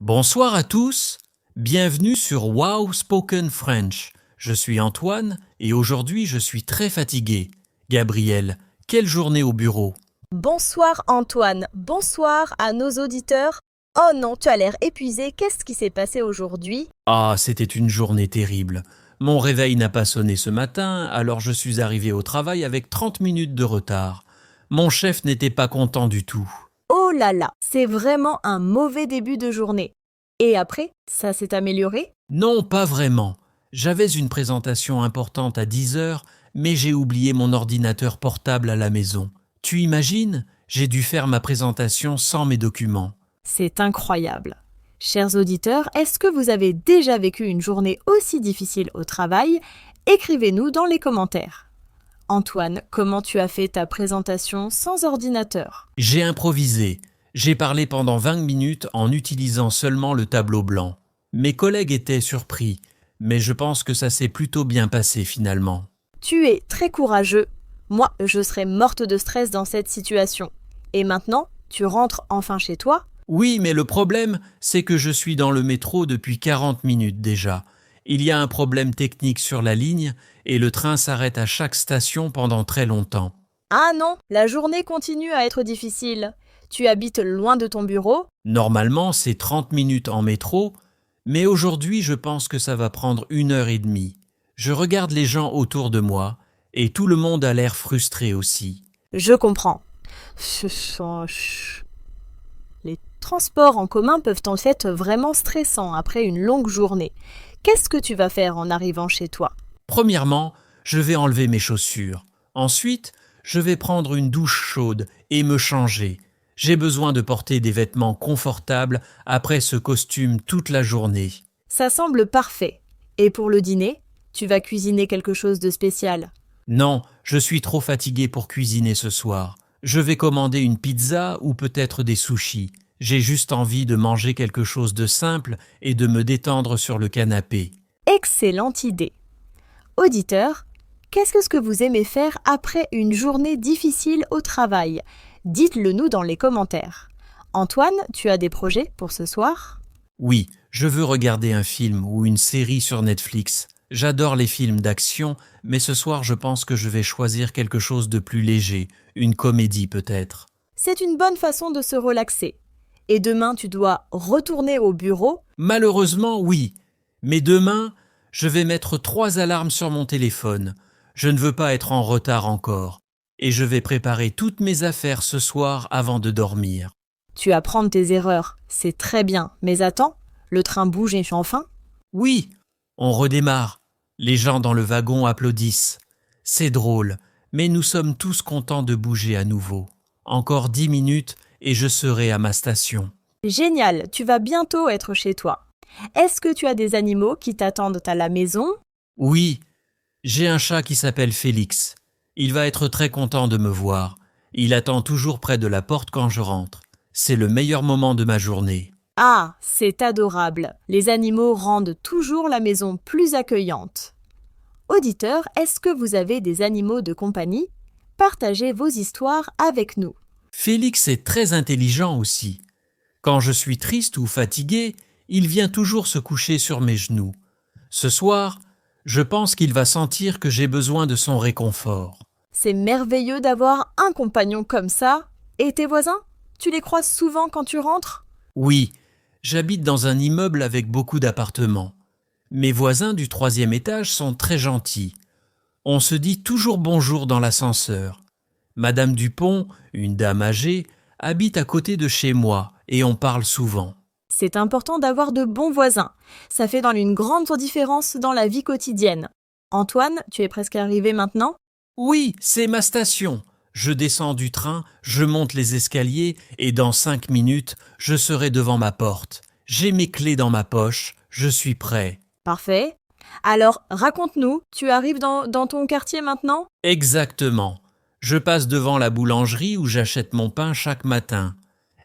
Bonsoir à tous, bienvenue sur Wow Spoken French. Je suis Antoine et aujourd'hui je suis très fatigué. Gabriel, quelle journée au bureau? Bonsoir Antoine, bonsoir à nos auditeurs. Oh non, tu as l'air épuisé, qu'est-ce qui s'est passé aujourd'hui? Ah, c'était une journée terrible. Mon réveil n'a pas sonné ce matin, alors je suis arrivé au travail avec 30 minutes de retard. Mon chef n'était pas content du tout. Oh là là, c'est vraiment un mauvais début de journée. Et après, ça s'est amélioré? Non, pas vraiment. J'avais une présentation importante à 10 heures, mais j'ai oublié mon ordinateur portable à la maison. Tu imagines? J'ai dû faire ma présentation sans mes documents. C'est incroyable. Chers auditeurs, est-ce que vous avez déjà vécu une journée aussi difficile au travail? Écrivez-nous dans les commentaires. Antoine, comment tu as fait ta présentation sans ordinateur? J'ai improvisé. J'ai parlé pendant 20 minutes en utilisant seulement le tableau blanc. Mes collègues étaient surpris, mais je pense que ça s'est plutôt bien passé finalement. Tu es très courageux. Moi, je serais morte de stress dans cette situation. Et maintenant, tu rentres enfin chez toi? Oui, mais le problème, c'est que je suis dans le métro depuis 40 minutes déjà. Il y a un problème technique sur la ligne et le train s'arrête à chaque station pendant très longtemps. Ah non, la journée continue à être difficile. Tu habites loin de ton bureau? Normalement, c'est 30 minutes en métro, mais aujourd'hui, je pense que ça va prendre 1 heure et demie. Je regarde les gens autour de moi et tout le monde a l'air frustré aussi. Je comprends. Les transports en commun peuvent en fait vraiment stressants après une longue journée. Qu'est-ce que tu vas faire en arrivant chez toi? Premièrement, je vais enlever mes chaussures. Ensuite, je vais prendre une douche chaude et me changer. J'ai besoin de porter des vêtements confortables après ce costume toute la journée. Ça semble parfait. Et pour le dîner, tu vas cuisiner quelque chose de spécial? Non, je suis trop fatigué pour cuisiner ce soir. Je vais commander une pizza ou peut-être des sushis. J'ai juste envie de manger quelque chose de simple et de me détendre sur le canapé. Excellente idée. Auditeurs, qu'est-ce que vous aimez faire après une journée difficile au travail? Dites-le nous dans les commentaires. Antoine, tu as des projets pour ce soir? Oui, je veux regarder un film ou une série sur Netflix. J'adore les films d'action, mais ce soir je pense que je vais choisir quelque chose de plus léger, une comédie peut-être. C'est une bonne façon de se relaxer. Et demain, tu dois retourner au bureau? Malheureusement, oui. Mais demain, je vais mettre 3 alarmes sur mon téléphone. Je ne veux pas être en retard encore. Et je vais préparer toutes mes affaires ce soir avant de dormir. Tu apprends de tes erreurs, c'est très bien. Mais attends, le train bouge et enfin? Oui, on redémarre. Les gens dans le wagon applaudissent. C'est drôle, mais nous sommes tous contents de bouger à nouveau. Encore 10 minutes et je serai à ma station. Génial, tu vas bientôt être chez toi. Est-ce que tu as des animaux qui t'attendent à la maison? Oui, j'ai un chat qui s'appelle Félix. Il va être très content de me voir. Il attend toujours près de la porte quand je rentre. C'est le meilleur moment de ma journée. Ah, c'est adorable. Les animaux rendent toujours la maison plus accueillante. Auditeurs, est-ce que vous avez des animaux de compagnie? Partagez vos histoires avec nous. Félix est très intelligent aussi. Quand je suis triste ou fatigué, il vient toujours se coucher sur mes genoux. Ce soir, je pense qu'il va sentir que j'ai besoin de son réconfort. C'est merveilleux d'avoir un compagnon comme ça. Et tes voisins? Tu les croises souvent quand tu rentres? Oui, j'habite dans un immeuble avec beaucoup d'appartements. Mes voisins du 3e étage sont très gentils. On se dit toujours bonjour dans l'ascenseur. Madame Dupont, une dame âgée, habite à côté de chez moi et on parle souvent. C'est important d'avoir de bons voisins. Ça fait une grande différence dans la vie quotidienne. Antoine, tu es presque arrivé maintenant? Oui, c'est ma station. Je descends du train, je monte les escaliers et dans 5 minutes, je serai devant ma porte. J'ai mes clés dans ma poche, je suis prêt. Parfait. Alors, raconte-nous, tu arrives dans ton quartier maintenant? Exactement. Je passe devant la boulangerie où j'achète mon pain chaque matin.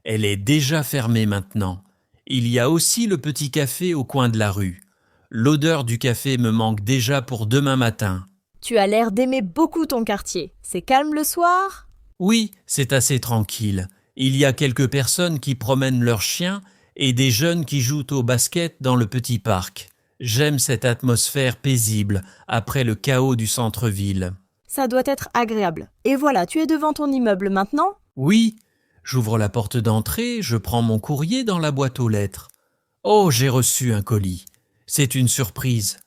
Elle est déjà fermée maintenant. Il y a aussi le petit café au coin de la rue. L'odeur du café me manque déjà pour demain matin. Tu as l'air d'aimer beaucoup ton quartier. C'est calme le soir? Oui, c'est assez tranquille. Il y a quelques personnes qui promènent leurs chiens et des jeunes qui jouent au basket dans le petit parc. J'aime cette atmosphère paisible après le chaos du centre-ville. Ça doit être agréable. Et voilà, tu es devant ton immeuble maintenant? Oui, j'ouvre la porte d'entrée, je prends mon courrier dans la boîte aux lettres. Oh, j'ai reçu un colis. C'est une surprise.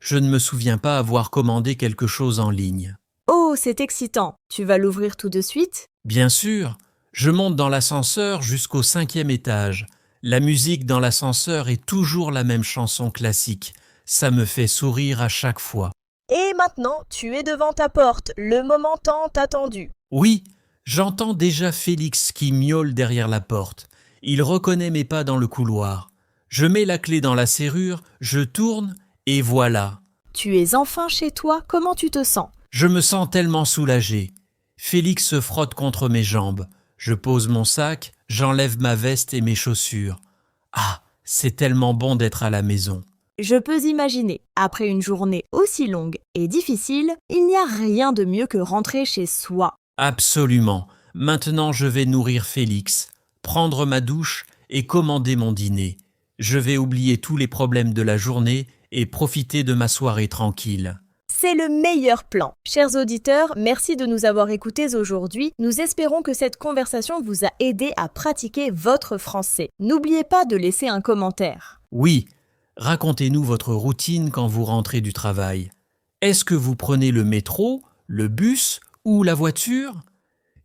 Je ne me souviens pas avoir commandé quelque chose en ligne. Oh, c'est excitant. Tu vas l'ouvrir tout de suite? Bien sûr, je monte dans l'ascenseur jusqu'au 5e étage. La musique dans l'ascenseur est toujours la même chanson classique. Ça me fait sourire à chaque fois. Et maintenant, tu es devant ta porte, le moment tant attendu. Oui, j'entends déjà Félix qui miaule derrière la porte. Il reconnaît mes pas dans le couloir. Je mets la clé dans la serrure, je tourne et voilà. Tu es enfin chez toi, comment tu te sens? Je me sens tellement soulagé. Félix se frotte contre mes jambes. Je pose mon sac, j'enlève ma veste et mes chaussures. Ah, c'est tellement bon d'être à la maison. Je peux imaginer, après une journée aussi longue et difficile, il n'y a rien de mieux que rentrer chez soi. Absolument. Maintenant, je vais nourrir Félix, prendre ma douche et commander mon dîner. Je vais oublier tous les problèmes de la journée et profiter de ma soirée tranquille. C'est le meilleur plan. Chers auditeurs, merci de nous avoir écoutés aujourd'hui. Nous espérons que cette conversation vous a aidé à pratiquer votre français. N'oubliez pas de laisser un commentaire. Oui, racontez-nous votre routine quand vous rentrez du travail. Est-ce que vous prenez le métro, le bus ou la voiture?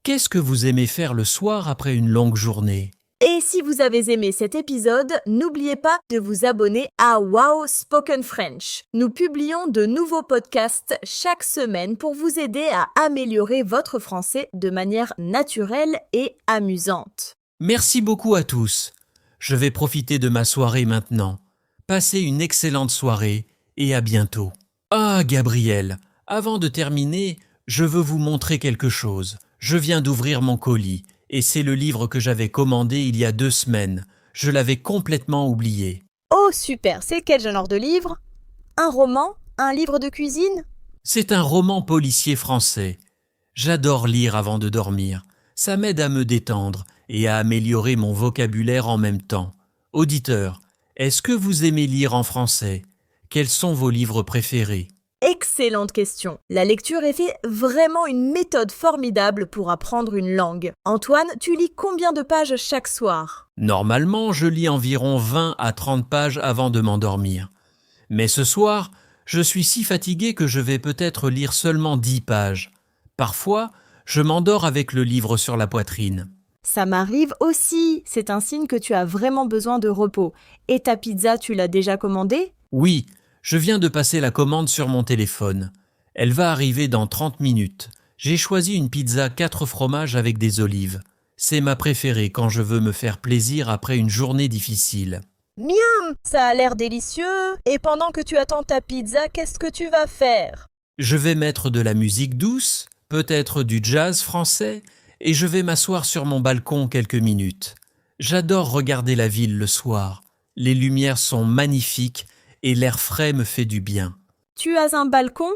Qu'est-ce que vous aimez faire le soir après une longue journée? Et si vous avez aimé cet épisode, n'oubliez pas de vous abonner à Wow Spoken French. Nous publions de nouveaux podcasts chaque semaine pour vous aider à améliorer votre français de manière naturelle et amusante. Merci beaucoup à tous. Je vais profiter de ma soirée maintenant. Passez une excellente soirée et à bientôt. Ah, Gabriel, avant de terminer, je veux vous montrer quelque chose. Je viens d'ouvrir mon colis et c'est le livre que j'avais commandé il y a 2 semaines. Je l'avais complètement oublié. Oh super, c'est quel genre de livre? Un roman? Un livre de cuisine? C'est un roman policier français. J'adore lire avant de dormir. Ça m'aide à me détendre et à améliorer mon vocabulaire en même temps. Auditeurs, est-ce que vous aimez lire en français? Quels sont vos livres préférés? Excellente question. La lecture est vraiment une méthode formidable pour apprendre une langue. Antoine, tu lis combien de pages chaque soir? Normalement, je lis environ 20 à 30 pages avant de m'endormir. Mais ce soir, je suis si fatigué que je vais peut-être lire seulement 10 pages. Parfois, je m'endors avec le livre sur la poitrine. Ça m'arrive aussi. C'est un signe que tu as vraiment besoin de repos. Et ta pizza, tu l'as déjà commandée? Oui, je viens de passer la commande sur mon téléphone. Elle va arriver dans 30 minutes. J'ai choisi une pizza 4 fromages avec des olives. C'est ma préférée quand je veux me faire plaisir après une journée difficile. Miam, ça a l'air délicieux. Et pendant que tu attends ta pizza, qu'est-ce que tu vas faire? Je vais mettre de la musique douce, peut-être du jazz français, et je vais m'asseoir sur mon balcon quelques minutes. J'adore regarder la ville le soir. Les lumières sont magnifiques et l'air frais me fait du bien. Tu as un balcon?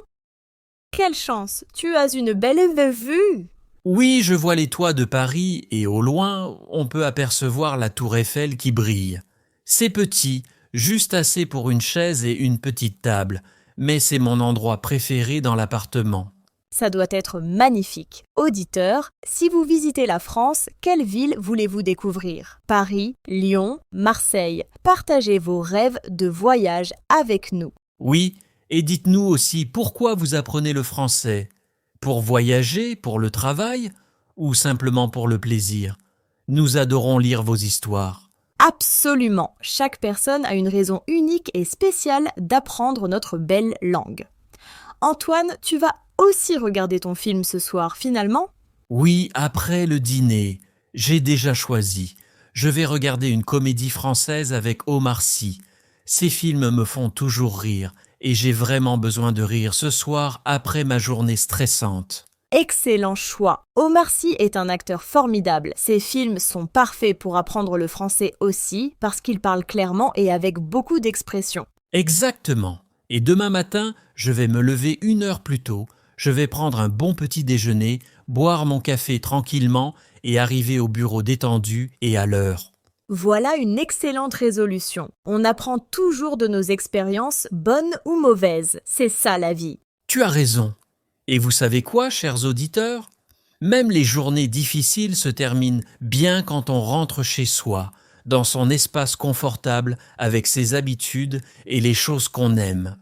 Quelle chance, tu as une belle vue. Oui, je vois les toits de Paris et au loin, on peut apercevoir la tour Eiffel qui brille. C'est petit, juste assez pour une chaise et une petite table, mais c'est mon endroit préféré dans l'appartement. Ça doit être magnifique. Auditeurs, si vous visitez la France, quelle ville voulez-vous découvrir? Paris, Lyon, Marseille. Partagez vos rêves de voyage avec nous. Oui, et dites-nous aussi pourquoi vous apprenez le français. Pour voyager, pour le travail ou simplement pour le plaisir? Nous adorons lire vos histoires. Absolument. Chaque personne a une raison unique et spéciale d'apprendre notre belle langue. Antoine, tu vas aussi regarder ton film ce soir, finalement? Oui, après le dîner, j'ai déjà choisi. Je vais regarder une comédie française avec Omar Sy. Ces films me font toujours rire et j'ai vraiment besoin de rire ce soir après ma journée stressante. Excellent choix. Omar Sy est un acteur formidable. Ses films sont parfaits pour apprendre le français aussi parce qu'il parle clairement et avec beaucoup d'expression. Exactement. Et demain matin, je vais me lever 1 heure plus tôt. Je vais prendre un bon petit déjeuner, boire mon café tranquillement et arriver au bureau détendu et à l'heure. Voilà une excellente résolution. On apprend toujours de nos expériences, bonnes ou mauvaises. C'est ça la vie. Tu as raison. Et vous savez quoi, chers auditeurs? Même les journées difficiles se terminent bien quand on rentre chez soi, dans son espace confortable avec ses habitudes et les choses qu'on aime.